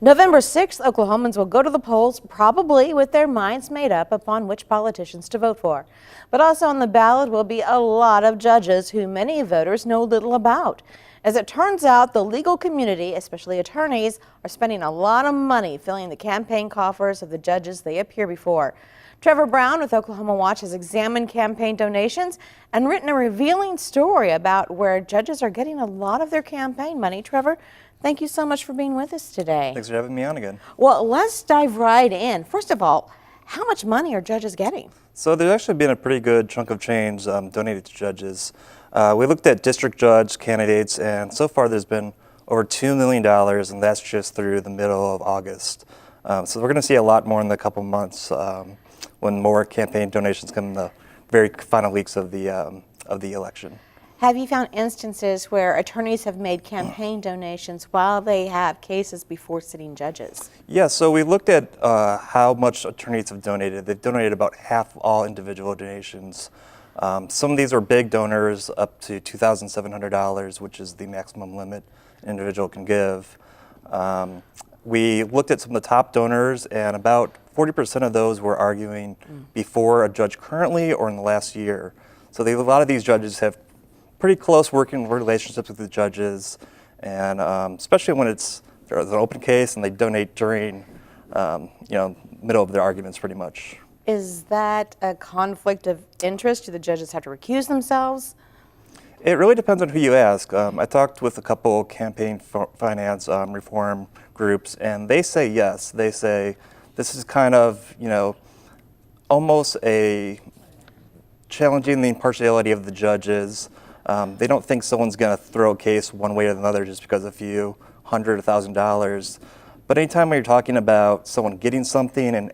November 6th, Oklahomans will go to the polls probably with their minds made up upon which politicians to vote for. But also on the ballot will be a lot of judges who many voters know little about. As it turns out, the legal community, especially attorneys, are spending a lot of money filling the campaign coffers of the judges they appear before. Trevor Brown with Oklahoma Watch has examined campaign donations and written a revealing story about where judges are getting a lot of their campaign money. Trevor, thank you so much for being with us today. Thanks for having me on again. Well, let's dive right in. First of all, how much money are judges getting? So there's actually been a pretty good chunk of change donated to judges. We looked at district judge candidates, and so far there's been over $2 million, and that's just through the middle of August. So we're going to see a lot more in the couple months when more campaign donations come in the very final weeks of the election. Have you found instances where attorneys have made campaign donations while they have cases before sitting judges? Yeah, so we looked at how much attorneys have donated. They've donated about half of all individual donations. Some of these are big donors, up to $2,700, which is the maximum limit an individual can give. We looked at some of the top donors, and about 40% of those were arguing before a judge currently or in the last year. So a lot of these judges have pretty close working relationships with the judges, and especially when there's an open case and they donate during middle of their arguments pretty much. Is that a conflict of interest? Do the judges have to recuse themselves? It really depends on who you ask. I talked with a couple campaign finance reform groups, and they say yes. They say this is kind of, almost a challenging the impartiality of the judges. They don't think someone's going to throw a case one way or another just because a few $100, $1,000. But anytime when you're talking about someone getting something and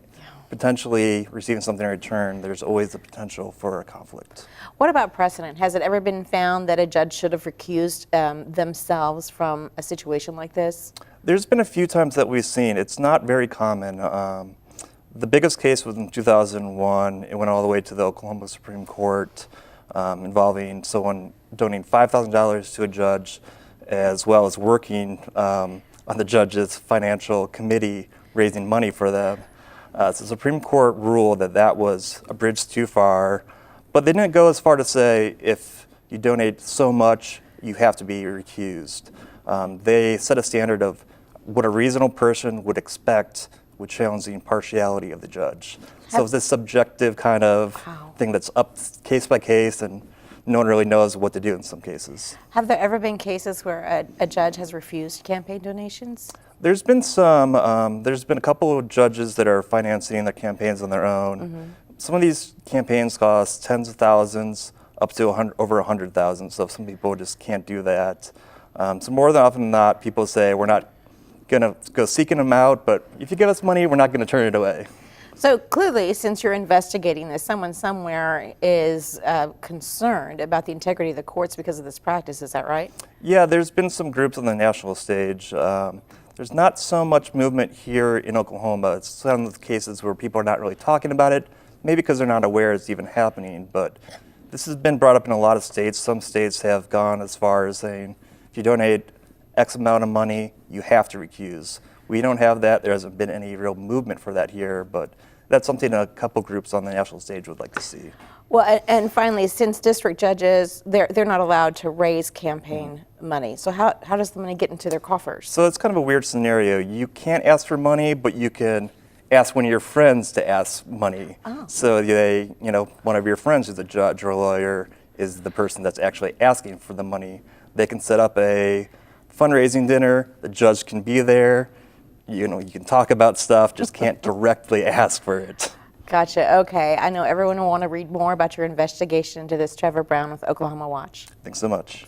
potentially receiving something in return, there's always the potential for a conflict. What about precedent? Has it ever been found that a judge should have recused themselves from a situation like this? There's been a few times that we've seen. It's not very common. The biggest case was in 2001. It went all the way to the Oklahoma Supreme Court, involving someone donating $5,000 to a judge, as well as working on the judge's financial committee, raising money for them. So the Supreme Court ruled that was a bridge too far, but they didn't go as far to say if you donate so much, you have to be recused. They set a standard of what a reasonable person would expect would challenge the impartiality of the judge. So it's this subjective kind of thing that's up case by case, and no one really knows what to do in some cases. Have there ever been cases where a judge has refused campaign donations? There's been some. There's been a couple of judges that are financing their campaigns on their own. Some of these campaigns cost tens of thousands, up to over 100,000. So some people just can't do that. So more than often than not, people say we're not going to go seeking them out, but if you give us money, we're not going to turn it away. So clearly, since you're investigating this, someone somewhere is concerned about the integrity of the courts because of this practice. Is that right? Yeah, there's been some groups on the national stage. There's not so much movement here in Oklahoma. It's some of the cases where people are not really talking about it, maybe because they're not aware it's even happening. But this has been brought up in a lot of states. Some states have gone as far as saying, if you donate X amount of money, you have to recuse. We don't have that. There hasn't been any real movement for that here, but that's something a couple groups on the national stage would like to see. Well, and finally, since district judges, they're not allowed to raise campaign money. So how does the money get into their coffers? So it's kind of a weird scenario. You can't ask for money, but you can ask one of your friends to ask money. So one of your friends who's a judge or a lawyer is the person that's actually asking for the money. They can set up a fundraising dinner. The judge can be there. You can talk about stuff, just can't directly ask for it. Gotcha. Okay. I know everyone will want to read more about your investigation into this. Trevor Brown with Oklahoma Watch. Thanks so much.